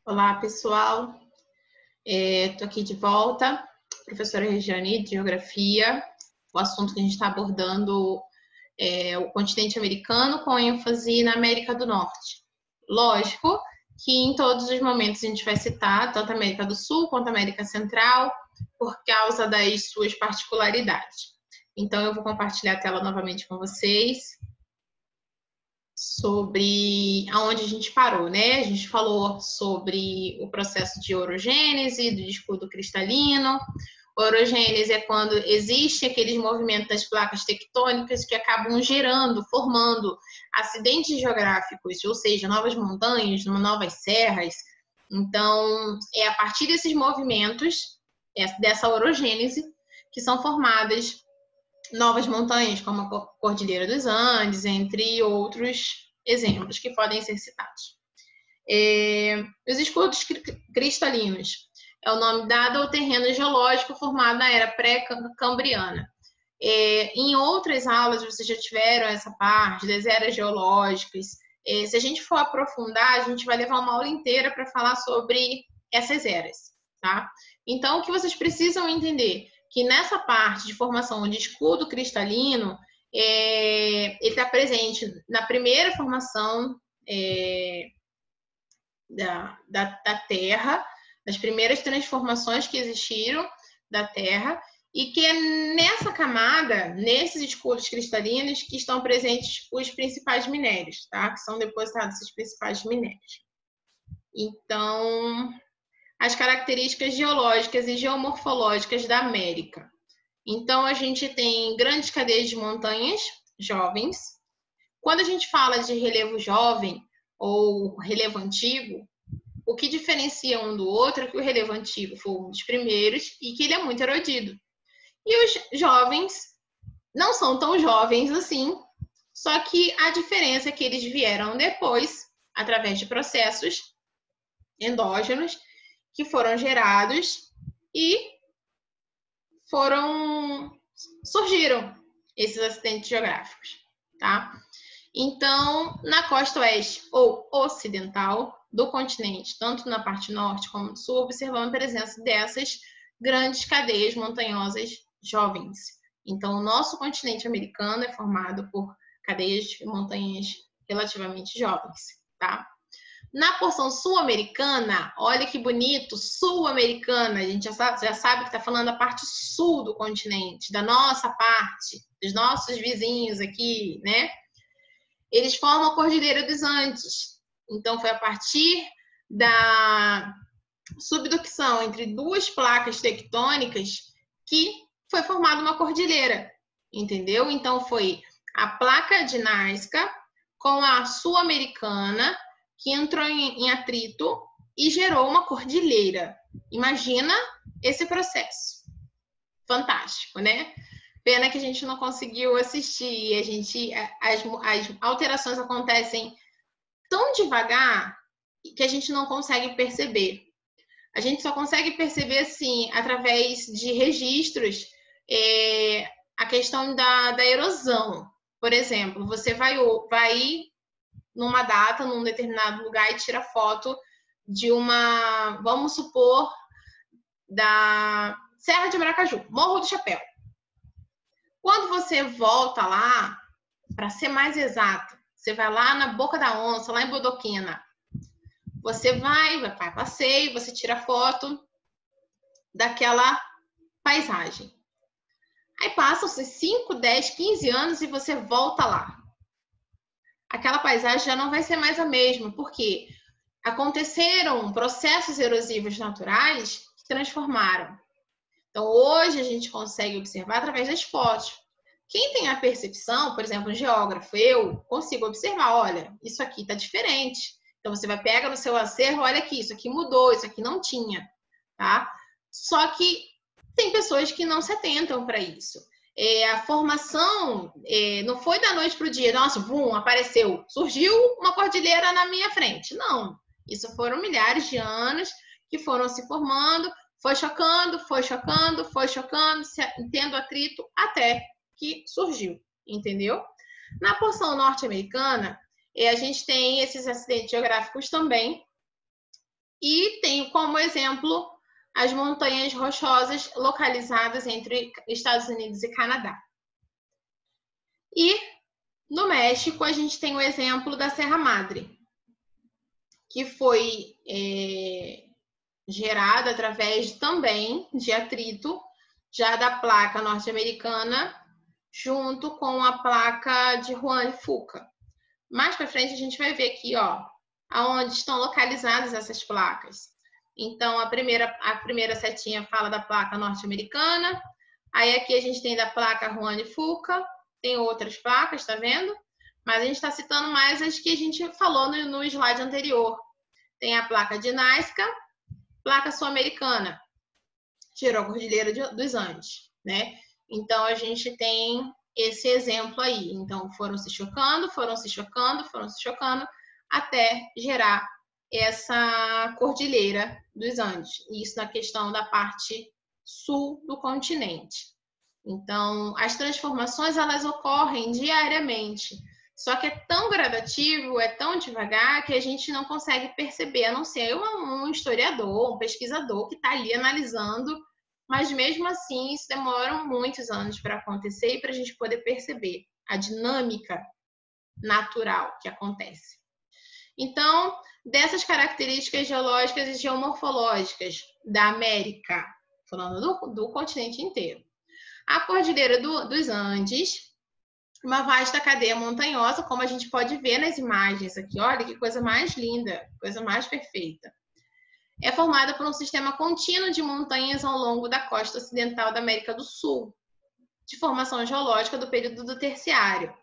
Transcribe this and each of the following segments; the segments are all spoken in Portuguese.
Olá, pessoal. Estou aqui de volta, professora Regiane, de Geografia. O assunto que a gente está abordando é o continente americano, com ênfase na América do Norte. Lógico que em todos os momentos a gente vai citar tanto a América do Sul quanto a América Central, por causa das suas particularidades. Então, eu vou compartilhar a tela novamente com vocês sobre aonde a gente parou, né? A gente falou sobre o processo de orogênese, do escudo cristalino. Orogênese é quando existe aqueles movimentos das placas tectônicas que acabam gerando, formando acidentes geográficos, ou seja, novas montanhas, novas serras. Então, é a partir desses movimentos, dessa orogênese, que são formadas novas montanhas, como a Cordilheira dos Andes, entre outros exemplos que podem ser citados. Os escudos cristalinos é o nome dado ao terreno geológico formado na era pré-cambriana. Em outras aulas vocês já tiveram essa parte das eras geológicas. Se a gente for aprofundar, a gente vai levar uma aula inteira para falar sobre essas eras, tá? Então, o que vocês precisam entender? Que nessa parte de formação de escudo cristalino, ele está presente na primeira formação da Terra, das primeiras transformações que existiram da Terra, e que é nessa camada, nesses escudos cristalinos, que estão presentes os principais minérios, tá? Que são depositados esses principais minérios. Então, as características geológicas e geomorfológicas da América. Então, a gente tem grandes cadeias de montanhas jovens. Quando a gente fala de relevo jovem ou relevo antigo, o que diferencia um do outro é que o relevo antigo foi um dos primeiros e que ele é muito erodido. E os jovens não são tão jovens assim, só que a diferença é que eles vieram depois, através de processos endógenos, que foram gerados e surgiram esses acidentes geográficos, tá? Então, na costa oeste ou ocidental do continente, tanto na parte norte como no sul, observamos a presença dessas grandes cadeias montanhosas jovens. Então, o nosso continente americano é formado por cadeias de montanhas relativamente jovens, tá? Na porção sul-americana, olha que bonito, sul-americana, a gente já sabe que está falando da parte sul do continente, da nossa parte, dos nossos vizinhos aqui, né? Eles formam a Cordilheira dos Andes. Então, foi a partir da subducção entre duas placas tectônicas que foi formada uma cordilheira, entendeu? Então, foi a placa de Nazca com a sul-americana, que entrou em atrito e gerou uma cordilheira. Imagina esse processo. Fantástico, né? Pena que a gente não conseguiu assistir. As alterações acontecem tão devagar que a gente não consegue perceber. A gente só consegue perceber, assim, através de registros, a questão da erosão. Por exemplo, você vai numa data, num determinado lugar e tira foto de uma, vamos supor, da Serra de Maracaju, Morro do Chapéu. Quando você volta lá, para ser mais exato, você vai lá na Boca da Onça, lá em Bodoquena. Você vai passeio, você tira foto daquela paisagem. Aí passam-se 5, 10, 15 anos e você volta lá. Aquela paisagem já não vai ser mais a mesma, porque aconteceram processos erosivos naturais que transformaram. Então, hoje a gente consegue observar através das fotos. Quem tem a percepção, por exemplo, um geógrafo, eu consigo observar, olha, isso aqui está diferente. Então, você pega no seu acervo, olha aqui, isso aqui mudou, isso aqui não tinha, tá? Só que tem pessoas que não se atentam para isso. A formação não foi da noite para o dia, nossa, bum, apareceu, surgiu uma cordilheira na minha frente. Não, isso foram milhares de anos que foram se formando, foi chocando, tendo atrito até que surgiu, entendeu? Na porção norte-americana, a gente tem esses acidentes geográficos também, E tenho como exemplo as montanhas rochosas localizadas entre Estados Unidos e Canadá. E no México, a gente tem o exemplo da Serra Madre, que foi gerada através também de atrito, já da placa norte-americana, junto com a placa de Juan de Fuca. Mais para frente, a gente vai ver aqui, ó, aonde estão localizadas essas placas. Então, a primeira setinha fala da placa norte-americana. Aí aqui a gente tem da placa Juan de Fuca. Tem outras placas, tá vendo? Mas a gente está citando mais as que a gente falou no slide anterior. Tem a placa de Nazca, placa sul-americana, tirou a Cordilheira dos Andes, né? Então, a gente tem esse exemplo aí. Então, foram se chocando, até gerar essa Cordilheira dos Andes. Isso na questão da parte sul do continente. Então, as transformações, elas ocorrem diariamente. Só que é tão gradativo, é tão devagar, que a gente não consegue perceber, a não ser um historiador, um pesquisador que está ali analisando, mas mesmo assim, isso demora muitos anos para acontecer e para a gente poder perceber a dinâmica natural que acontece. Então, dessas características geológicas e geomorfológicas da América, falando do continente inteiro, a Cordilheira dos Andes, uma vasta cadeia montanhosa, como a gente pode ver nas imagens aqui. Olha que coisa mais linda, coisa mais perfeita. É formada por um sistema contínuo de montanhas ao longo da costa ocidental da América do Sul, de formação geológica do período do Terciário.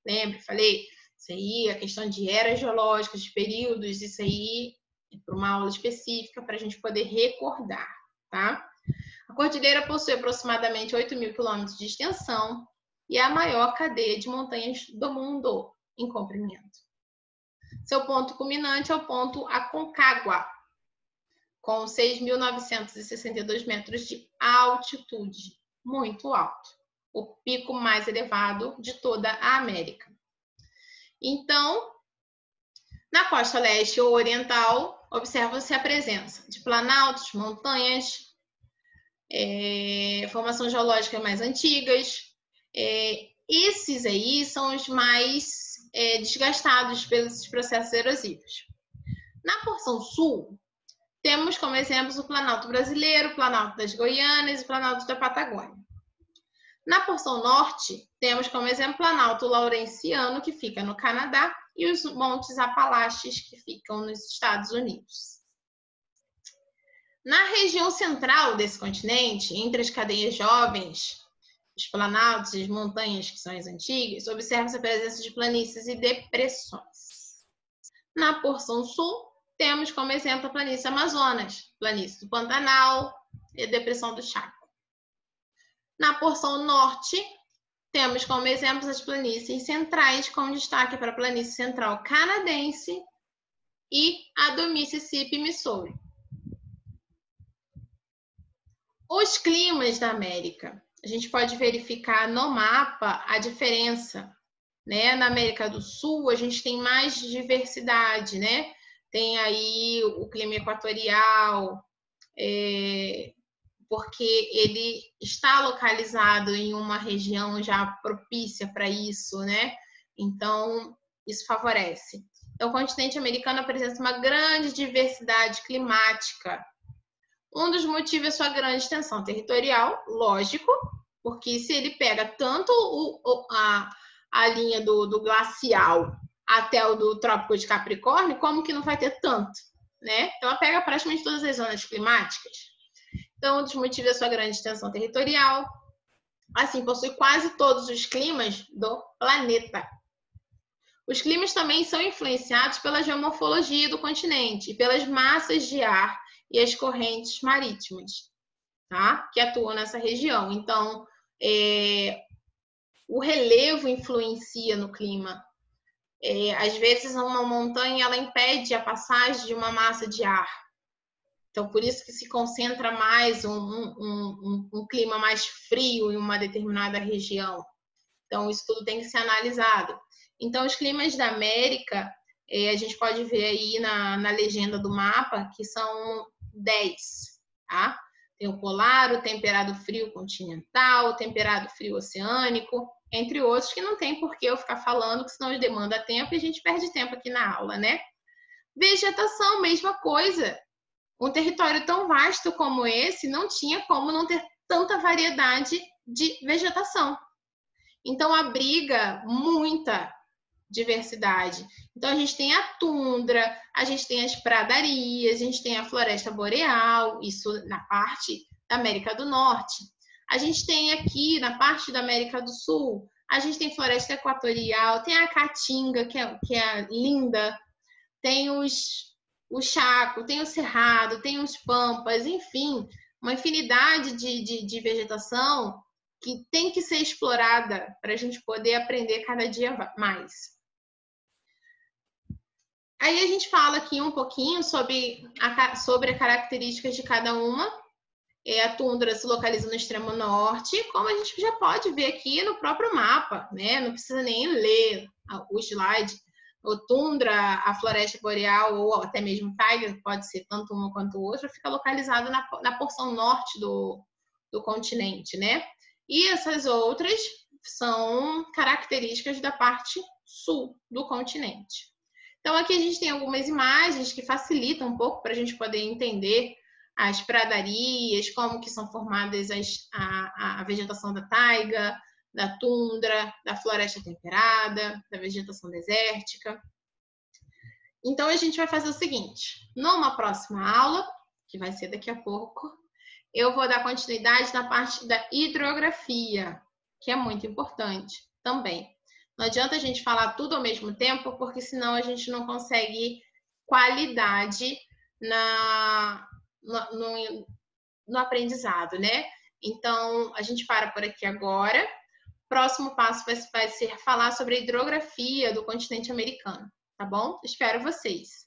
Lembra? Falei, isso aí, a questão de eras geológicas, de períodos, isso aí é para uma aula específica para a gente poder recordar, tá? A cordilheira possui aproximadamente 8.000 quilômetros de extensão e é a maior cadeia de montanhas do mundo em comprimento. Seu ponto culminante é o ponto Aconcagua, com 6.962 metros de altitude, muito alto, o pico mais elevado de toda a América. Então, na costa leste ou oriental, observa-se a presença de planaltos, montanhas, formações geológicas mais antigas. Esses aí são os mais desgastados pelos processos erosivos. Na porção sul, temos como exemplos o Planalto Brasileiro, o Planalto das Goianas e o Planalto da Patagônia. Na porção norte, temos como exemplo o Planalto Laurenciano, que fica no Canadá, e os Montes Apalaches, que ficam nos Estados Unidos. Na região central desse continente, entre as cadeias jovens, os planaltos e as montanhas, que são as antigas, observa-se a presença de planícies e depressões. Na porção sul, temos como exemplo a planície Amazonas, planície do Pantanal e a depressão do Chaco. Na porção norte, temos como exemplos as planícies centrais, com destaque para a planície central canadense e a do Mississippi, Missouri. Os climas da América. A gente pode verificar no mapa a diferença, né? Na América do Sul, a gente tem mais diversidade, né? Tem aí o clima equatorial, porque ele está localizado em uma região já propícia para isso, né? Então, isso favorece. Então, o continente americano apresenta uma grande diversidade climática. Um dos motivos é sua grande extensão territorial, lógico, porque se ele pega tanto a linha do glacial até o do Trópico de Capricórnio, como que não vai ter tanto, né? Então, ela pega praticamente todas as zonas climáticas. Então, um dos motivos é sua grande extensão territorial. Assim, possui quase todos os climas do planeta. Os climas também são influenciados pela geomorfologia do continente e pelas massas de ar e as correntes marítimas, tá? Que atuam nessa região. Então, o relevo influencia no clima. Às vezes, uma montanha ela impede a passagem de uma massa de ar. Então, por isso que se concentra mais um clima mais frio em uma determinada região. Então, isso tudo tem que ser analisado. Então, os climas da América A gente pode ver aí na legenda do mapa que são 10, tá? Tem o polar, o temperado frio continental, o temperado frio oceânico, entre outros que não tem por que eu ficar falando, que senão demanda tempo e a gente perde tempo aqui na aula, né? Vegetação, mesma coisa. Um território tão vasto como esse não tinha como não ter tanta variedade de vegetação. Então, abriga muita diversidade. Então, a gente tem a tundra, a gente tem as pradarias, a gente tem a floresta boreal, isso na parte da América do Norte. A gente tem aqui, na parte da América do Sul, a gente tem floresta equatorial, tem a caatinga, que é linda, tem o chaco, tem o cerrado, tem os pampas, enfim, uma infinidade de vegetação que tem que ser explorada para a gente poder aprender cada dia mais. Aí a gente fala aqui um pouquinho sobre as características de cada uma. A tundra se localiza no extremo norte, como a gente já pode ver aqui no próprio mapa, né? Não precisa nem ler o slide. O tundra, a floresta boreal ou até mesmo taiga, pode ser tanto uma quanto outra, fica localizada na porção norte do continente, né? E essas outras são características da parte sul do continente. Então, aqui a gente tem algumas imagens que facilitam um pouco para a gente poder entender as pradarias, como que são formadas a vegetação da taiga, da tundra, da floresta temperada, da vegetação desértica. Então, a gente vai fazer o seguinte, numa próxima aula, que vai ser daqui a pouco, eu vou dar continuidade na parte da hidrografia, que é muito importante também. Não adianta a gente falar tudo ao mesmo tempo, porque senão a gente não consegue qualidade no aprendizado, né? Então, a gente para por aqui agora. Próximo passo vai ser falar sobre a hidrografia do continente americano, tá bom? Espero vocês!